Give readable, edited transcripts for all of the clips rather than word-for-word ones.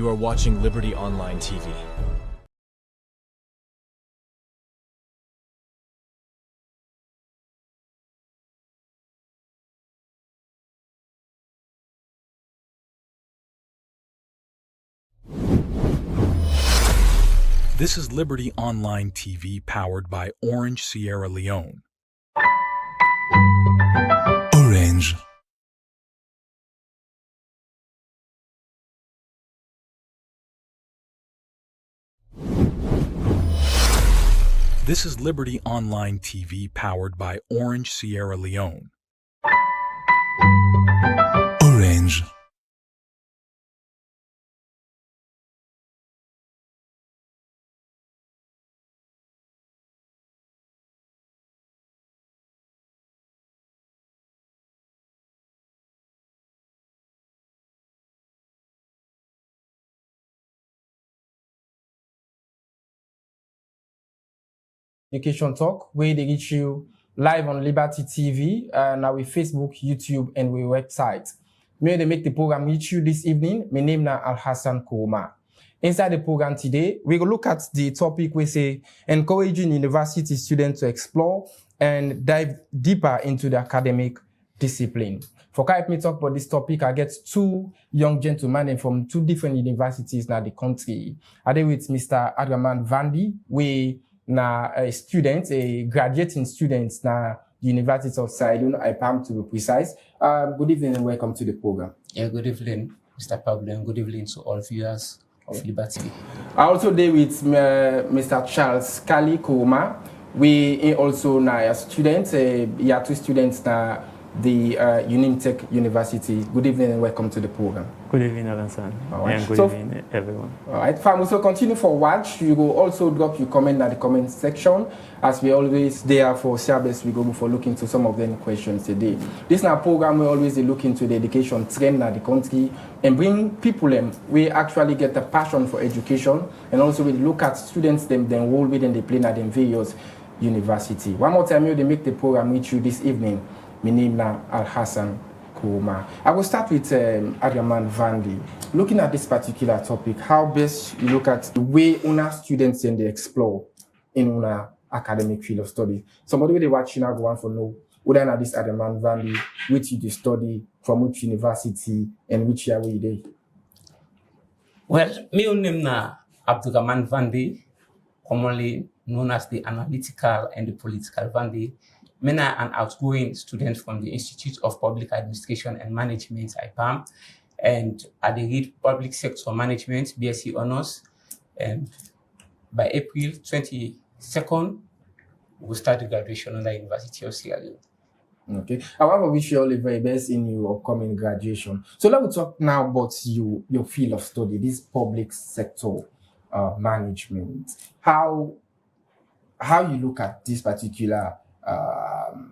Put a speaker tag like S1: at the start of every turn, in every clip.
S1: You are watching Liberty Online TV.
S2: This is Liberty Online TV powered by Orange Sierra Leone. Orange. This is Liberty Online TV powered by Orange Sierra Leone. Orange.
S3: Education Tok, where they reach you live on Liberty TV, now with Facebook, YouTube, and with website. May they make the program reach you this evening. My name is Al-Hassan Kouma. Inside the program today, we will look at the topic we say encouraging university students to explore and dive deeper into the academic discipline. For help me talk about this topic, I get two young gentlemen from two different universities in the country. I did with Mr. Adraman Vandi, we na a student, a graduating student na the University of Sierra IPAM to be precise. Good evening and welcome to the program.
S4: Yeah, good evening, Mr. Pablo, and good evening to all viewers of Liberty.
S3: I also there with Mr. Charles Kali Kouma. We also na a student, year two students na the Tech University. Good evening and welcome to the program.
S5: Good evening, Alansan.
S3: Right.
S5: And good evening, everyone.
S3: All right, fam. So continue for watch. You will also drop your comment in the comment section. As we always there for service, we go for looking to some of them questions today. This is a program we always look into the education trend in the country and bring people in. We actually get a passion for education and also we look at students them role within the plan at them various university. One more time, they make the program with you this evening. My name is Al-Hassan Kouma. I will start with Adraman Vandi. Looking at this particular topic, how best you look at the way una students and they explore in una academic field of study. Somebody they watching now go on for know whether not this Adraman Vandi, which you study, from which university, and which year we day.
S4: Well, my name na Abdurrahman Vandi, commonly known as the analytical and the political Vandi. I'm an outgoing student from the Institute of Public Administration and Management, IPAM, and I read Public Sector Management, BSc Honours, and by April 22nd, we'll start the graduation on the University of Sierra Leone.
S3: Okay. I want to wish you all the very best in your upcoming graduation. So let's talk now about your field of study, this public sector management. How you look at this particular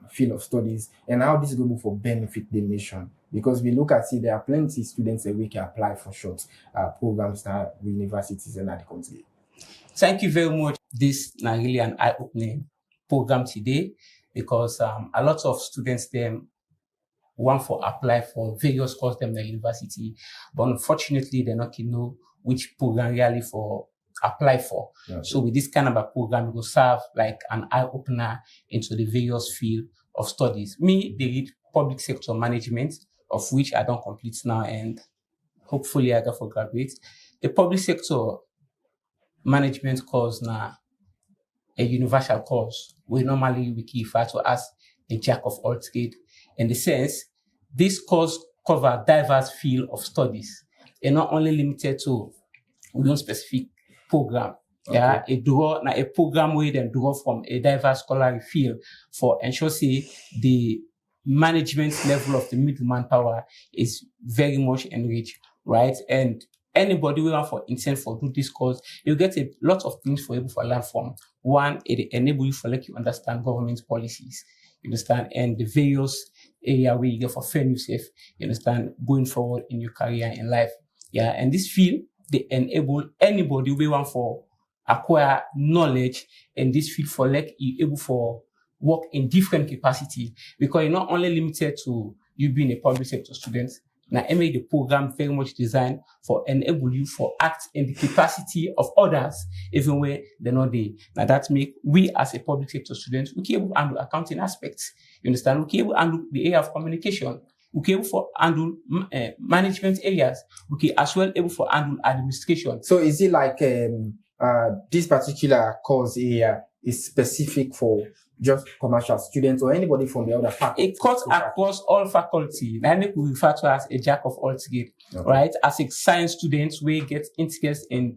S3: field of studies and how this is going to benefit the nation, because we look at there are plenty of students that we can apply for short programs at universities and at the country.
S4: Thank you very much. This is really an eye-opening program today because a lot of students them want to apply for various courses in the university, but unfortunately they not know which program really for apply for. Okay. So with this kind of a program, it will serve like an eye-opener into the various field of studies. Me, they read public sector management, of which I don't complete now, and hopefully I go for graduate. The public sector management course now a universal course. We normally refer to as a jack of all trades. In the sense, this course cover diverse field of studies and not only limited to one specific program. Okay. Yeah, a program where they draw from a diverse scholarly field for ensure the management level of the middle manpower is very much enriched, right? And anybody who want for intent for do this course, you get a lot of things for able to learn from. One, it enable you for like you understand government policies, you understand, and the various area where you get for fair safe, you understand, going forward in your career in life. Yeah, and this field they enable anybody who want for acquire knowledge in this field for like you able for work in different capacity, because you're not only limited to you being a public sector student, Now, I made the program very much designed for enable you for act in the capacity of others, even when they're not there. Now, that make we as a public sector student, we can able to handle accounting aspects. You understand? We can able to handle the area of communication. We can able for handle management areas. We can as well able for handle administration.
S3: So is it like this particular course area is specific for just commercial students or anybody from the other faculty?
S4: It cuts across all faculty. I think we refer to as a jack of all trades, right? As a science student, we get interest in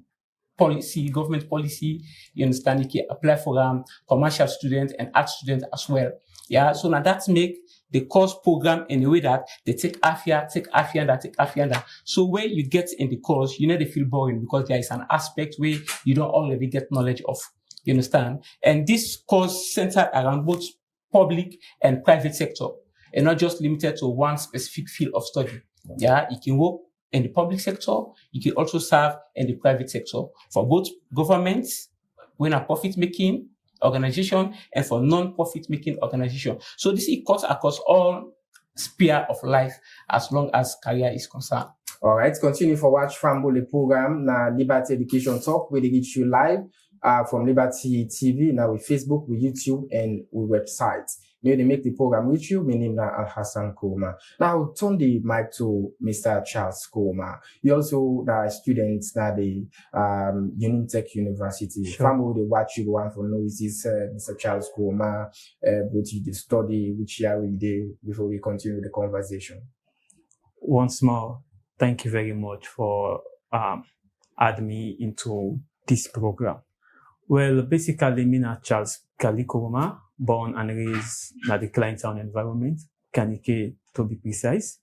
S4: policy, government policy. You understand? You can apply for commercial students and art students as well. Yeah. So now that make the course program in a way that they take half year, take half year, take half year. So where you get in the course, you know they feel boring because there is an aspect where you don't already get knowledge of. You understand? And this course centered around both public and private sector, and not just limited to one specific field of study. Yeah, you can work in the public sector, you can also serve in the private sector for both governments, when a profit-making organization, and for non-profit-making organization. So this it cuts across all sphere of life as long as career is concerned.
S3: All right, continue for watch Fambole program na Liberty Education Talk, where they reach you live from Liberty TV, now with Facebook, with YouTube, and with websites. Maybe they make the program with you. My name is Al-Hassan Koma. Now, turn the mic to Mr. Charles Koma. You also the students at the Tech University.
S5: Sure.
S3: Family they watch you one for know is this Mr. Charles Koma, but you the study which year we did before we continue the conversation.
S5: Once more, thank you very much for adding me into this program. Well, basically, me na Charles Kalikoma, born and raised in the Kleintown environment, Kanike to be precise.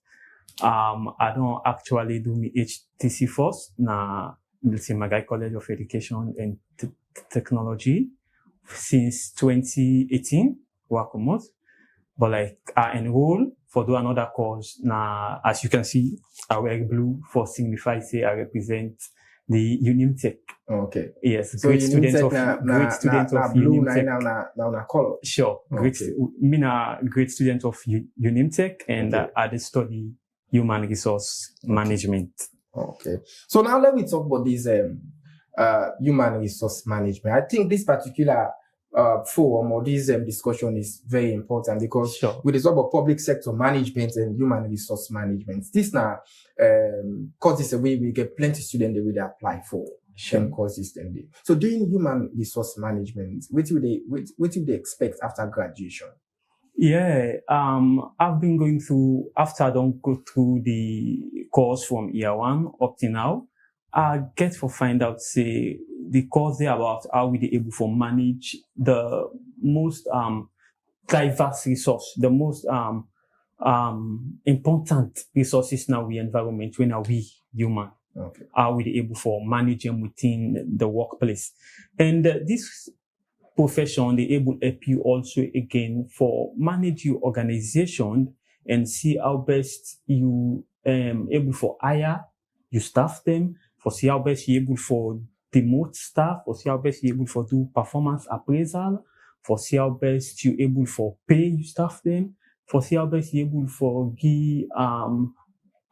S5: I don't actually do my HTC first na Milton Magai College of Education and Technology since 2018, Wakomot. But like I enroll for do another course na, as you can see, I wear blue for signify say I represent the Tok.
S3: Okay.
S5: Yes,
S3: So
S5: great student of
S3: blue
S5: Tok.
S3: na color.
S5: Sure, great.
S3: Okay.
S5: Me na great student of Tok, and I study human resource management.
S3: Okay. So now let me talk about this human resource management. I think this particular forum or this discussion is very important because
S5: Sure.
S3: with the talk about public sector management and human resource management, this now courses a way we get plenty students that will apply for same courses then. So doing human resource management, what do they expect after graduation?
S5: Yeah, I've been going through, after I don't go through the course from year one up to now, I get to find out, say, the course there about how we be able to manage the most diverse resource, the most important resources now we environment when are we human.
S3: Okay.
S5: How we able to manage them within the workplace. And this profession, they able to help you also again for manage your organization and see how best you able for hire, you staff them, for see how best you able for demote staff, for see how best you able for do performance appraisal, for see how best you able for pay you staff them, for see how best you able for give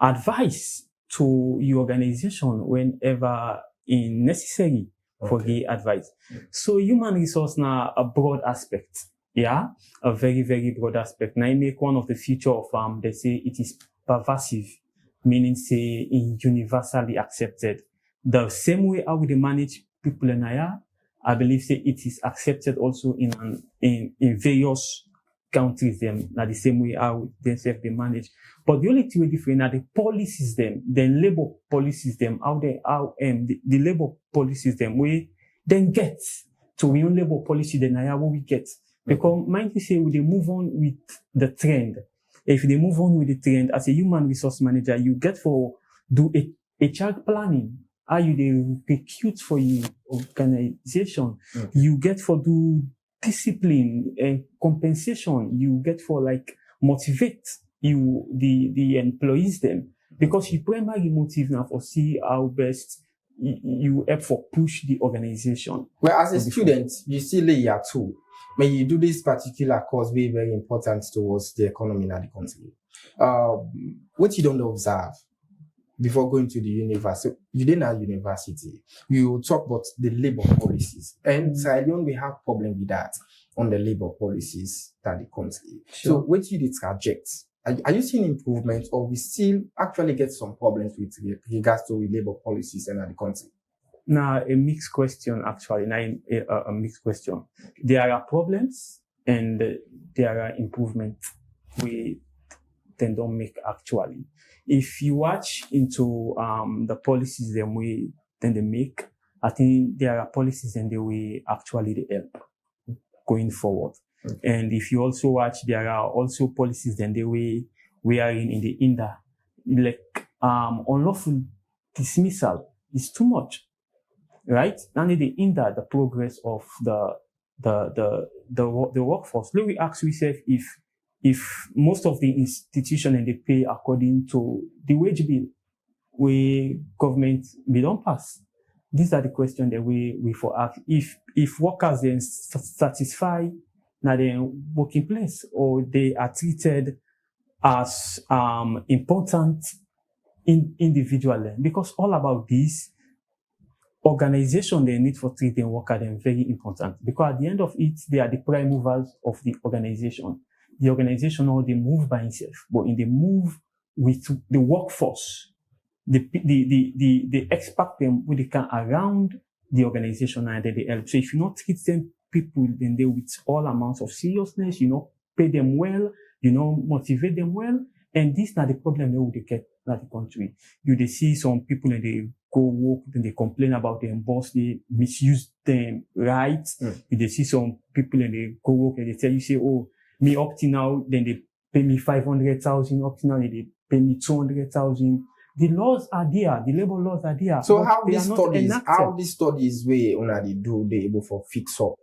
S5: advice to your organization whenever necessary for the advice. So human resource now a broad aspect. Yeah, a very, very broad aspect. Now I make one of the feature of they say it is pervasive, meaning say universally accepted. The same way how we manage people in Aya, I believe say it is accepted also in various countries them, not the same way how themselves they manage. But the only thing we different are the policies them, then labor policies them, the labor policies them, we then get to we own labor policy then what we get. Because mind you say we they move on with the trend. If they move on with the trend as a human resource manager, you get for do a child planning. How you they recruit for your organization. You get for do discipline and compensation. You get for like motivate you the employees them because your primary motive now for see how best you help for push the organization.
S3: Well, as a student, you still lay year two. When you do this particular course, very, very important towards the economy in the country. what you don't observe before going to the university, you didn't have university, you talk about the labor policies. And Sierra Leone, we have problem with that on the labor policies that the country.
S5: Sure.
S3: So what you did traject? Are you seeing improvement, or we still actually get some problems with regards to labor policies in the country?
S5: Now, a mixed question, actually, a mixed question. There are problems and there are improvements we then don't make actually. If you watch into the policies that we then they make, I think there are policies and they will actually they help going forward. Okay. And if you also watch, there are also policies then the way we are in the INDA, like unlawful dismissal is too much, right? Only the INDA, the progress of the workforce. Let me ask yourself if most of the institutions and they pay according to the wage bill, we government we don't pass. These are the questions that we for ask. If workers then satisfy now their working place, or they are treated as important individually, because all about this organization they need for treating workers then very important, because at the end of it they are the prime movers of the organization. The organization or they move by itself, but in the move with the workforce, they expect them when they can around the organization and they help. So if you not treat them people then they with all amounts of seriousness, pay them well, motivate them well, and this is not the problem they get at the country. They see some people and they go work, then they complain about their boss, they misuse them rights. They see some people and they go work and they tell you, say, oh, me up to now, then they pay me 500,000, up to now they pay me 200,000. The laws are there, the labor laws are there.
S3: So how these studies way they do, they able for fix up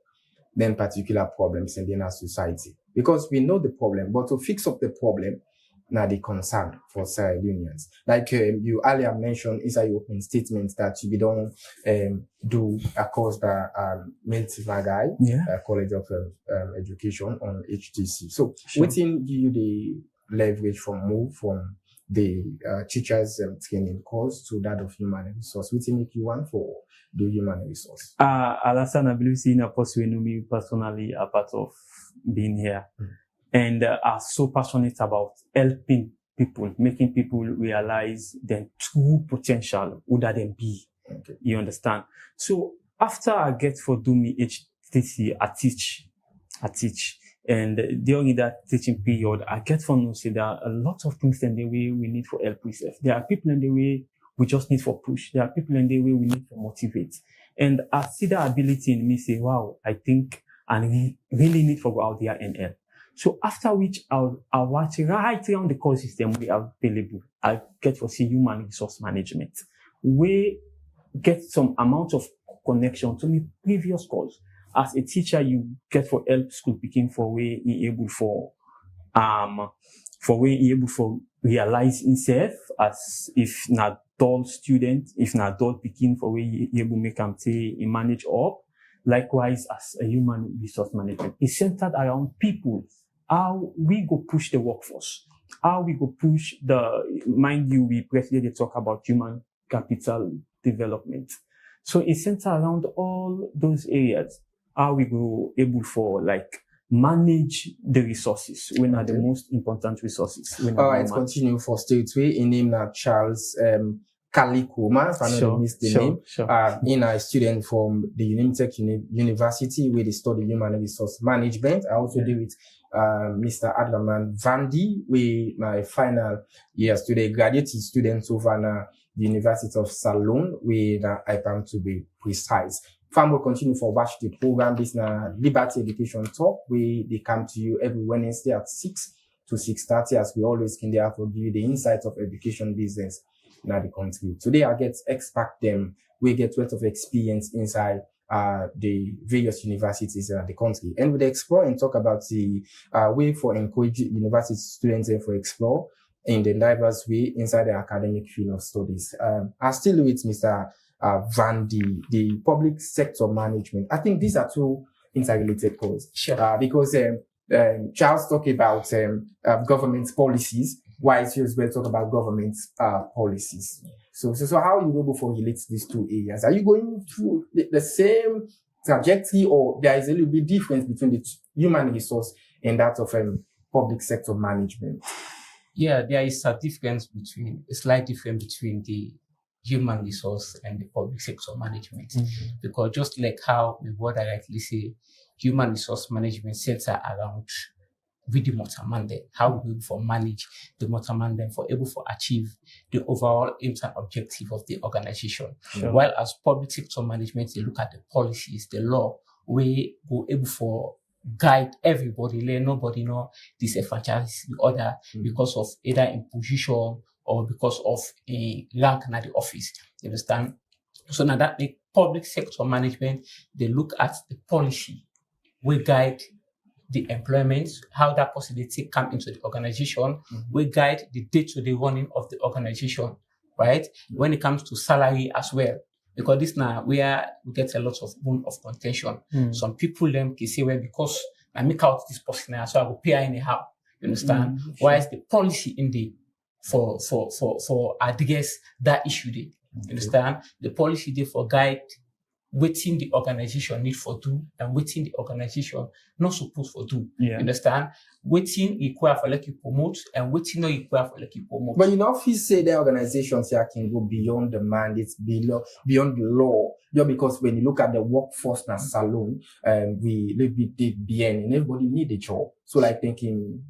S3: then particular problems in our society? Because we know the problem, but to fix up the problem, now the concern for Sierra Leoneans. Like you earlier mentioned inside your opening statement that you don't do a course by Meltivagai, College of Education on HTC. So within you the leverage from the teachers training course to that of human resource, within make you want for the human resource?
S5: Alassane, I believe in a post we know me personally a part of being here. And are so passionate about helping people, making people realize their true potential, who that they be. Okay. You understand? So after I get for do me HTC, I teach. And during that teaching period, I get for know say there are a lot of things in the way we need for help with. There are people in the way we just need for push. There are people in the way we need for motivate. And I see that ability in me say, wow, I think I really need for go out there and help. So after which I'll watch right around the core system we have available. I get for see human resource management. We get some amount of connection to my previous course. As a teacher, you get for help school picking for way he able for realize himself as if not adult student, if not adult picking for way he able make him say he manage up. Likewise, as a human resource management, it's centered around people. How we go push the workforce, how we go push mind you, we previously talk about human capital development. So it's centered around all those areas. How we go able for manage the resources when are the most important resources.
S3: All right, continue for state way. In name now Charles Kalikuma, if I don't miss the name. Sure. In a student from the Unitech University where they study human resource management. I also deal with Mr. Adlaman Vandi, with my final year student, graduate student over the University of Salon, with IPAM to be precise. Farm will continue for watch the program. This na Liberty Education Talk, where they come to you every Wednesday at 6 to 6:30, as we always can there for give you the insights of education business in the country. Today I get expert them. We get lots of experience inside the various universities in the country, and we explore and talk about the way for encouraging university students and for explore in the diverse way inside the academic field of studies. I'm still with Mr. Vandi, the public sector management. I think these are two interrelated courses.
S4: Sure.
S3: Because Charles talked about government policies why it's just better talk about government policies. So how you go before relate these two areas? Are you going through the same trajectory, or there is a little bit difference between the human resource and that of public sector management?
S4: Yeah, there is a slight difference between the human resource and the public sector management. Because just like how we would directly say, human resource management centers around with the Motamande, how we for manage the Motamande for able to achieve the overall aims and objective of the organization.
S5: Sure.
S4: While as public sector management, they look at the policies, the law, we go able for guide everybody, let nobody know disenfranchise the other because of either imposition or because of a rank in the office. You understand? So now that make public sector management, they look at the policy, we guide the employment, how that possibility come into the organization, we guide the day-to-day running of the organization, right? When it comes to salary as well. Because this now where we get a lot of bone of contention. Some people them can say, well, because I make out this person now, so I will pay anyhow. You understand? Why is the policy in the for address that issue there? You understand? The policy there for guide waiting the organization need for do and waiting the organization not supposed for do. You understand? Waiting require for like you promote and waiting not require for like you promote.
S3: But you know, if you say the organizations here can go beyond the mandates, beyond the law, just because when you look at the workforce in a salon, we live with the BN and everybody need a job. So like thinking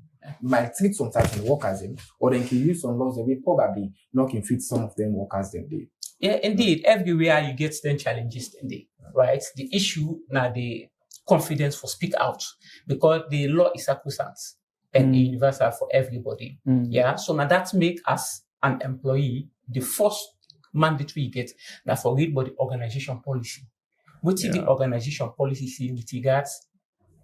S3: might treat some certain workers in, or then can use some laws that we probably not can fit some of them workers them day.
S4: Yeah, indeed. Everywhere you get 10 challenges in day, right? The issue now the confidence for speak out because the law is sacrosanct and universal for everybody. Yeah. So now that make us an employee the first mandatory you get that for read about the organization policy. What is the organization policy say with regards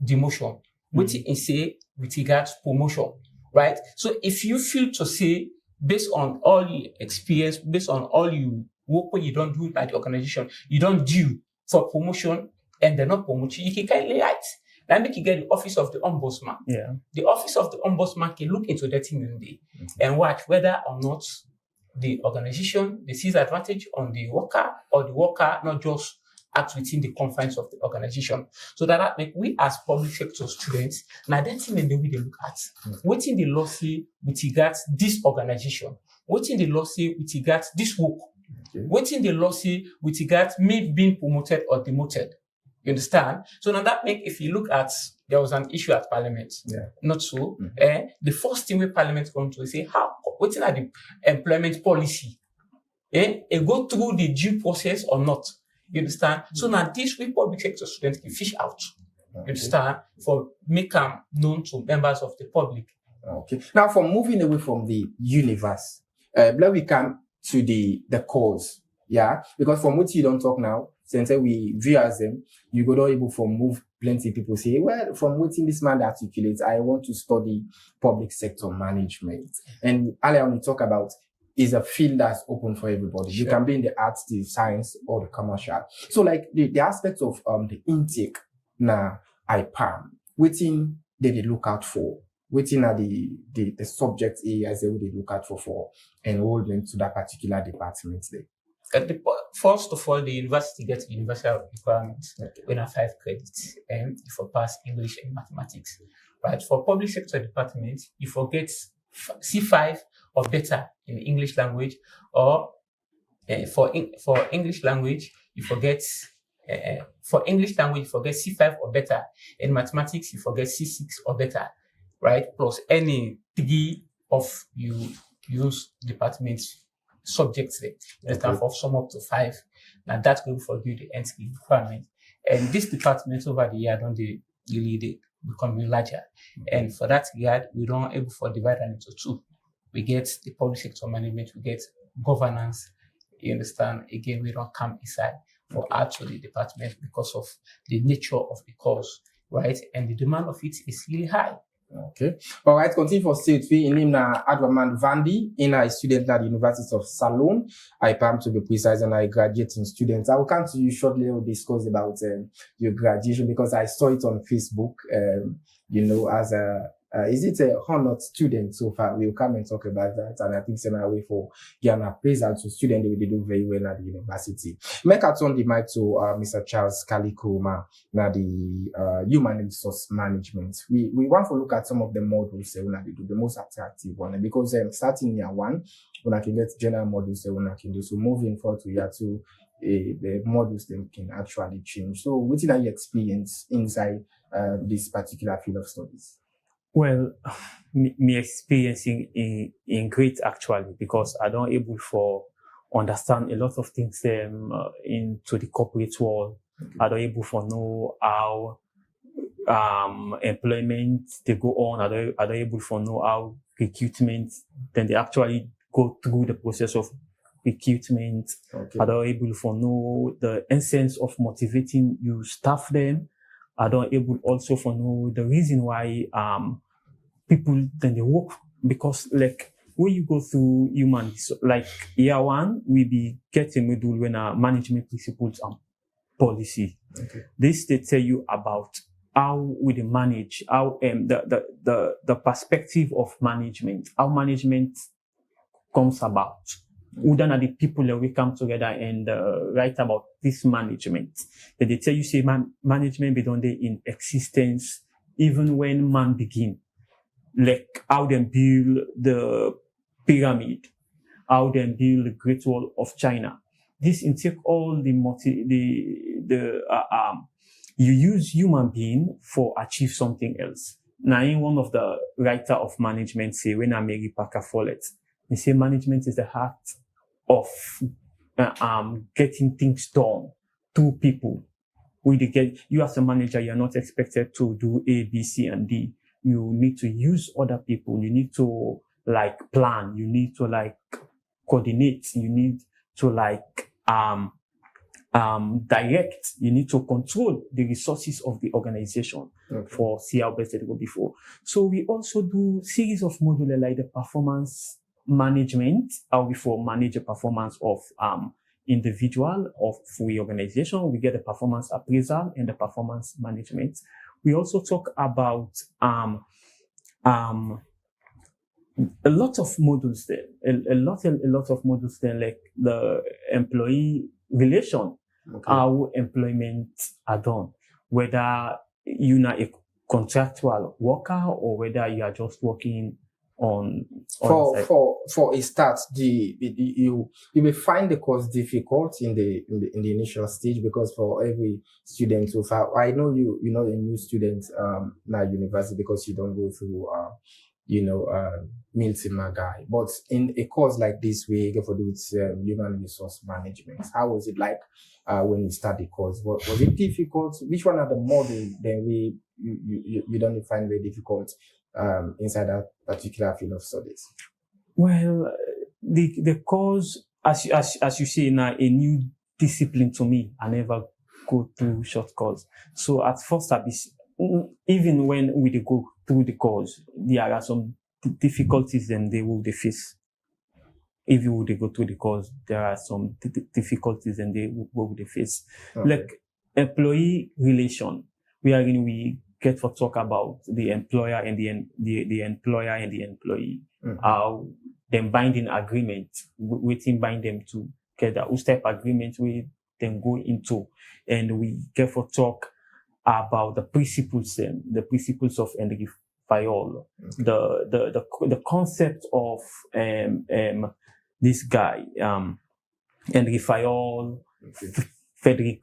S4: demotion? What it say with regards promotion, right? So if you feel to say based on all you experience, based on all you work when you don't do at the organization, you don't do for promotion and they're not promoting, you can kindly write. That make you get the office of the ombudsman.
S5: Yeah.
S4: The office of the ombudsman can look into that thing in the day and watch whether or not the organization they sees advantage on the worker or the worker not just act within the confines of the organization. So that make we as public sector students, now that thing in the way they look at. What in the law say with regards this organization? What in the law say with regards this work? What in the law say with regards me being promoted or demoted? You understand? So now that make, if you look at, there was an issue at Parliament, not so. The first thing with Parliament come to say, how, what's in the employment policy? It go through the due process or not? You understand? So now this way public sector students can fish out. You understand? For make them known to members of the public.
S3: Okay. Now, for moving away from the universe, let we come to the cause. Yeah, because from what you don't talk now, since we view as them, you go able for move plenty people say, well, from what in this man articulates, I want to study public sector management. And all I want to talk about is a field that's open for everybody. Sure. You can be in the arts, the science, or the commercial. So like the aspects of the intake na IPAM, waiting they look out for, waiting at the subject areas they would look out for enrollment to that particular department there.
S4: First of all, the university gets universal requirements when a 5 credits and for pass English and mathematics. Right? For public sector department, you forget C5 or better in English language, or for English language, you forget C5 or better. In mathematics, you forget C6 or better, right? Plus any degree of you use departments subjects there that have sum up to 5. Now that will for you the entry requirement. And this department over the year don't they really becoming larger. And for that regard, we don't able for divide them into 2. We get the public sector management, we get governance. You understand? Again, we don't come inside for add to the department because of the nature of the course, right? And the demand of it is really high.
S3: Okay. All right. Continue for state. We name na Adwaman Vandi, in a student at the University of Salone. I plan to be precise, and I graduating students. I will come to you shortly. We'll discuss about your graduation because I saw it on Facebook. You know, as Is it a honored student so far? We'll come and talk about that. And I think it's a way for Ghana appraisal to students they do very well at the university. Make a turn the mic to Mr. Charles Kalikoma, now the human resource management. We want to look at some of the modules that we do, the most attractive one, because starting year one, when I can get general modules that I can do. So moving forward to year two, the modules them can actually change. So what is your experience inside this particular field of studies?
S5: Well, me experiencing in great actually, because I don't able for understand a lot of things into the corporate world. I don't able for know how employment they go on. I don't able for know how recruitment then they actually go through the process of recruitment.
S3: Okay.
S5: I don't able for know the essence of motivating you staff them. I don't able also for know the reason why people then they work, because like when you go through human, like year one, we be get a module when management principles and policy.
S3: Okay.
S5: This they tell you about how we manage, how the perspective of management, how management comes about. Who then are the people that we come together and write about this management? That they tell you say management be done there in existence even when man begin. Like how they build the pyramid, how they build the Great Wall of China. This intake all you use human being for achieve something else. Now, in one of the writer of management say when Mary Parker Follett, they say management is the heart of getting things done to people. You as a manager, you're not expected to do A, B, C, and D. You need to use other people. You need to like plan. You need to like coordinate. You need to like direct. You need to control the resources of the organization.
S3: Okay.
S5: For see how best it go before. So we also do series of modules like the performance management, how we for manage the performance of individual of free organization. We get the performance appraisal and the performance management. We also talk about a lot of modules there, a lot of modules there, like the employee relation,
S3: Okay.
S5: how employment are done, whether you're not a contractual worker or whether you are just working on
S3: for a start, you may find the course difficult in the initial stage, because for every student so far, I know you're not a new student now university, because you don't go through Miltima guy, but in a course like this where you get to do with human resource management, how was it like when you start the course? Was it difficult? Which one are the models then you don't find very difficult inside that particular field of studies?
S5: Well, the course, as you say, now a new discipline to me. I never go through short course. So at first, even when we go through the course, there are some difficulties and they will face. If you would go through the course, there are some difficulties and they will face.
S3: Okay.
S5: Like employee relation, we get to talk about the employer and the employer and the employee.
S3: Mm-hmm.
S5: How them binding agreement, waiting bind them together, whose type agreement we then go into, and we get to talk about the principles of Henry Fayol,
S3: Okay.
S5: the concept of this guy Henry Fayol,
S3: Okay.
S5: Frederick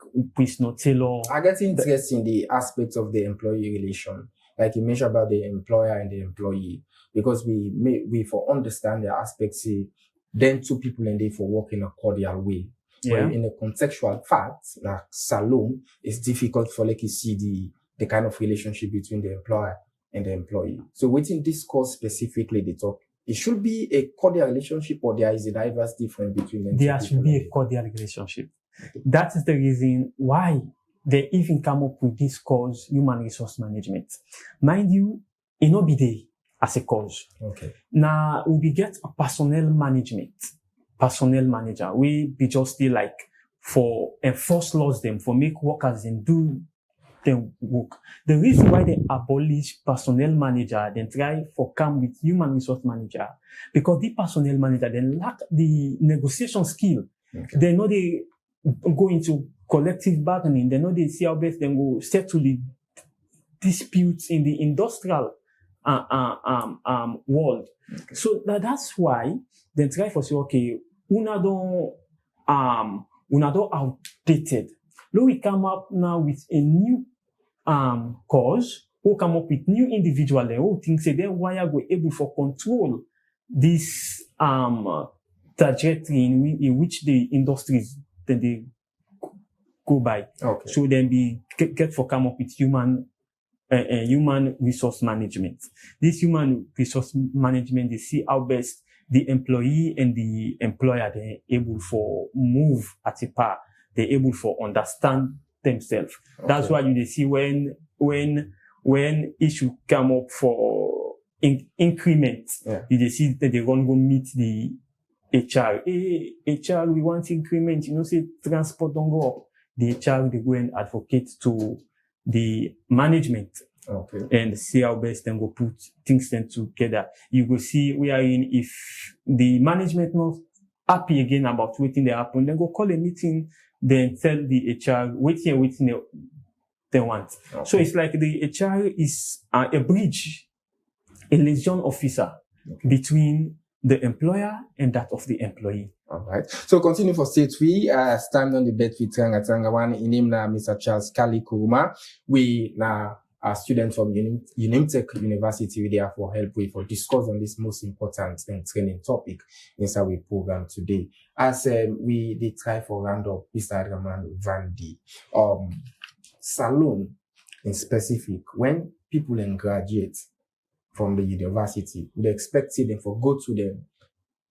S5: Taylor.
S3: I get interested in the aspects of the employee relation, like you mentioned about the employer and the employee, because we for understand the aspects, then two people and they for work in a cordial way.
S5: Yeah.
S3: But in a contextual fact, like salon, it's difficult for like you see the kind of relationship between the employer and the employee. So within this course specifically, they talk, it should be a cordial relationship, or there is a diverse difference between them.
S5: There should be a cordial relationship. That is the reason why they even come up with this course, human resource management. Mind you, it not be there as a course.
S3: Okay.
S5: Now we get a personnel manager. We be just be like for enforce laws them, for make workers and do them work. The reason why they abolish personnel manager, then try for come with human resource manager, because the personnel manager then lack the negotiation skill.
S3: Okay.
S5: They know they go into collective bargaining. They know they see how best they go settle the disputes in the industrial world.
S3: Okay.
S5: So that's why they try for say, okay, una don't outdated. Now we come up now with a new cause, who come up with new individual who think say then why are we able for control this trajectory in which the industries then they go by.
S3: Okay.
S5: So then be get for come up with human resource management. This human resource management, they see how best the employee and the employer they're able for move at a par. They're able for understand themselves.
S3: Okay.
S5: That's why you see when issue come up for increment, you see that they run go meet the HR. Hey, HR, we want increment. Say transport don't go up. The HR, they go and advocate to the management.
S3: Okay.
S5: And see how best then go put things then together. You go see if the management not happy again about waiting they happen, then go call a meeting, then tell the HR waiting they want.
S3: Okay.
S5: So it's like the HR is a bridge, a liaison officer between the employer and that of the employee.
S3: All right. So continue for state three. Stand on the bed with Tanga one. In name na Mr. Charles Kali Kuruma. We na a student from Tok University. We therefore help we for discuss on this most important and training topic inside we program today. As we did try for round up Mr. Adraman Vandi. Salon in specific, when people then graduate from the university, we expect them for go to the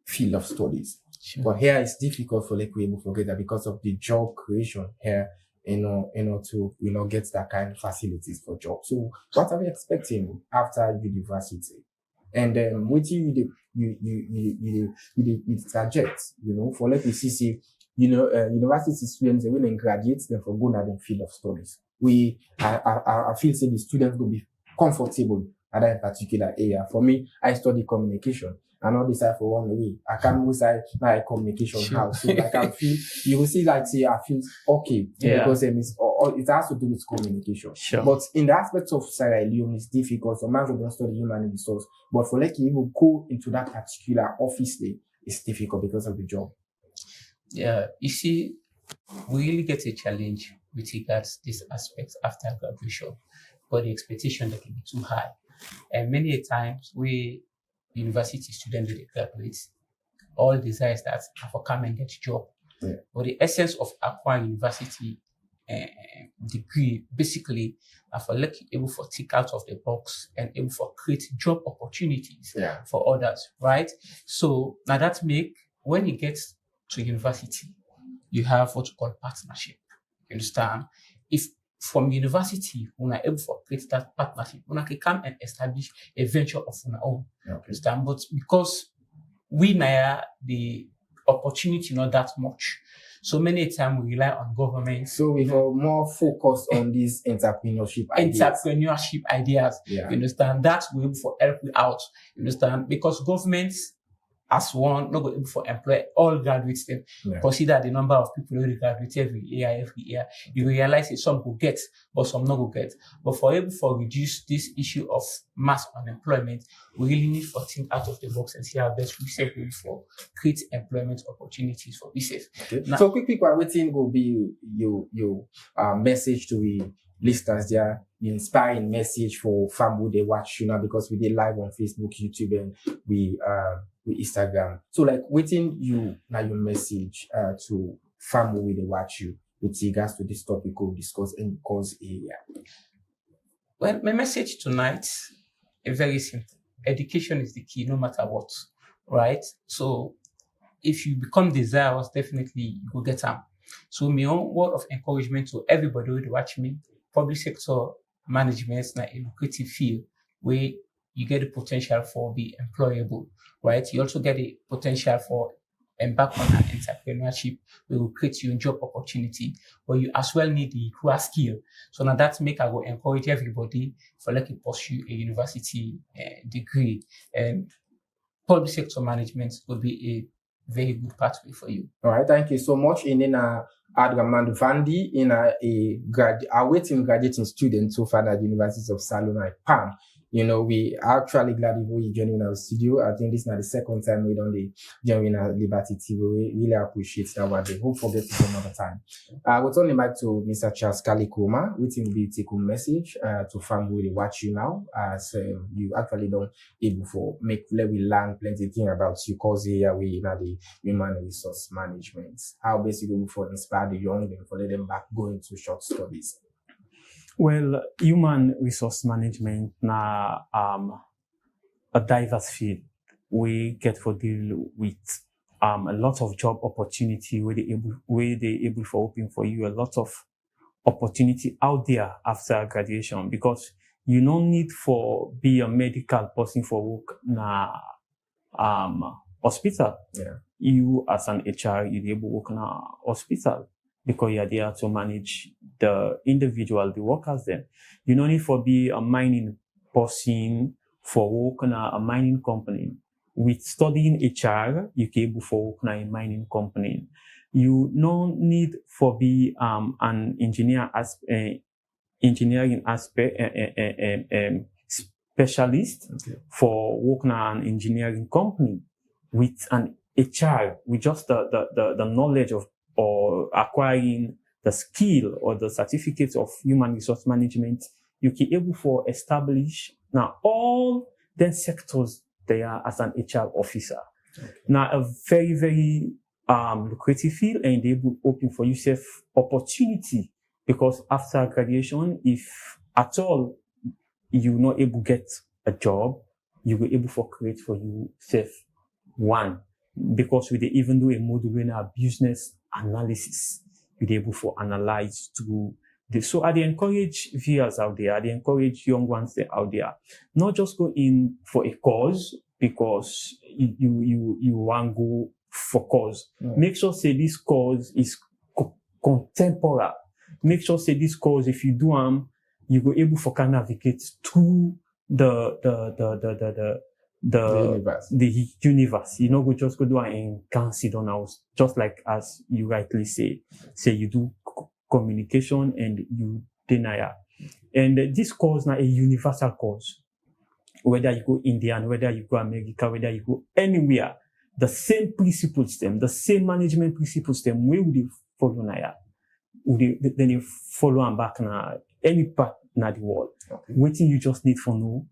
S3: field of studies.
S4: Sure.
S3: But here it's difficult for like we able to forget that because of the job creation here, to get that kind of facilities for job. So what are we expecting after university? And then what you target, for like we see, university students when they graduate, then for go to the field of studies. I feel say the students will be comfortable at that particular area. For me, I study communication. I not decide for one way. I can move side my communication house. So like I feel you will see like say I feel okay because it has to do with communication.
S5: Sure.
S3: But in the aspect of Sierra Leone, it's difficult. So man who don't study human resource. But for like you will go into that particular office day, it's difficult because of the job.
S4: Yeah, you see, we really get a challenge with regards to this aspect after graduation, but the expectation that can be too high. And many a times we university students when they graduate, all desires that are for come and get a job.
S3: Yeah.
S4: But the essence of acquiring university degree basically are for able for tick out of the box and able for create job opportunities for others, right? So now that make when you get to university, you have what you call partnership. You understand? If from university, when are able to create that partnership, when I can come and establish a venture of our own. Understand? But because we now the opportunity not that much, so many times we rely on government.
S3: So we are more focused on these entrepreneurship
S4: ideas. You understand? That will for help you out. You understand? Because governments as one, not able for employ all graduates then consider the number of people who graduate every year. You realize that some will get, but some not will get. But for able for reduce this issue of mass unemployment, we really need to think out of the box and see how best we set for create employment opportunities for business.
S3: Okay. Now, so quick waiting will be your message to the listeners there, the inspiring message for family they watch because we did live on Facebook, YouTube, and we Instagram. So like waiting you now your message to family they watch you with regards to this topic we'll discuss in course area.
S4: Well, my message tonight is very simple. Education is the key no matter what, right? So if you become desirous, definitely you will get them. So my own word of encouragement to everybody who watch me, public sector management is a lucrative field where you get the potential for be employable, right? You also get the potential for embark on an entrepreneurship, we will create you a job opportunity, but you as well need the core skill. So now that make I will encourage everybody for like to pursue a university degree, and public sector management will be a very good pathway for you.
S3: All right, thank you so much. In Adraman Vandi, awaiting graduating student so far at the University of Salona Palm. You know, we are actually glad you joining our studio. I think this is not the second time we done the joining our Liberty TV. We really appreciate that one. They hope forget it some other time. I would only like to Mr. Charles Kalikoma, which will be take a message to family really watch you now. As you actually don't able for make let we learn plenty things about you cause here we in the human resource management. How basically for inspire the young and for let them back go into short studies.
S5: Well, human resource management na a diverse field. We get to deal with a lot of job opportunity where they able for open for you a lot of opportunity out there after graduation, because you don't need for be a medical person for work na hospital.
S3: Yeah.
S5: You as an HR you able work na hospital, because you're there to manage the individual, the workers then. You don't need for be a mining person for work in a mining company. With studying HR, you can able for work in a mining company. You don't need for be an engineer as engineering aspect specialist for work in an engineering company. With an HR, with just the knowledge of or acquiring the skill or the certificates of human resource management, you can able for establish now all the sectors there as an HR officer. Okay. Now a very, very lucrative field, and they will open for yourself opportunity, because after graduation, if at all you're not able to get a job, you will able for create for yourself one. Because we even do a module in our business analysis, we're able to analyze through this. So I encourage viewers out there, I encourage young ones out there, not just go in for a cause because you want to go for cause. Make sure say this cause is contemporary. Make sure say this cause, if you do you go able for can navigate through the universe. You know, we just go do and can sit on house, just like as you rightly say you do communication and you denial. And this cause now a universal cause. Whether you go Indian, whether you go America, whether you go anywhere, the same principle system, the same management principle system, where would you follow now? Then you follow and back now any part na the world. Okay. Waiting you just need for know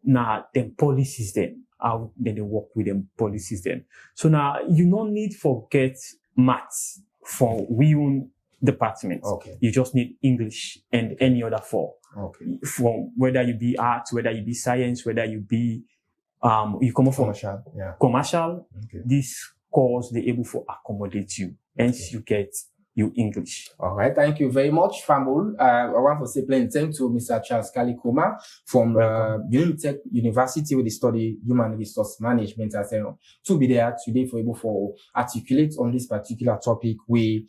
S5: now them policies then how then they work with them policies then. So now you don't need forget maths for we own department. Okay. You just need English and any other four. Okay. From whether you be arts, whether you be science, whether you be you come from commercial. Okay. This course they able to accommodate you. Hence okay. You get you English. All
S3: right, thank you very much, Fambul. I want to say plain thanks to Mr. Charles Kalikoma from Unitech University, where they study human resource management. As to be there today for able for articulate on this particular topic. We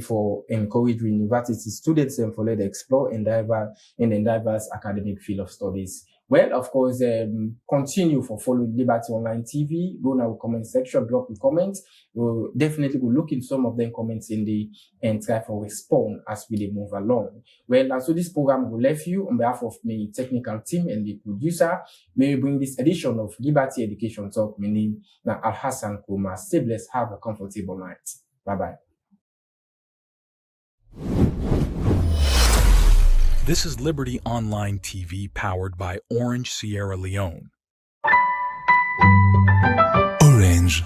S3: for encourage university students and for let them explore and diverse academic field of studies. Well, of course, continue for following Liberty Online TV. Go in our comment section, drop your comments. We'll definitely go look into some of them comments and try to respond as we move along. Well, and so this program will leave you on behalf of my technical team and the producer. May we bring this edition of Liberty Education Talk. My name is Al Hassan Kuma. Stay blessed. Have a comfortable night. Bye-bye.
S2: This is Liberty Online TV powered by Orange Sierra Leone.
S6: Orange.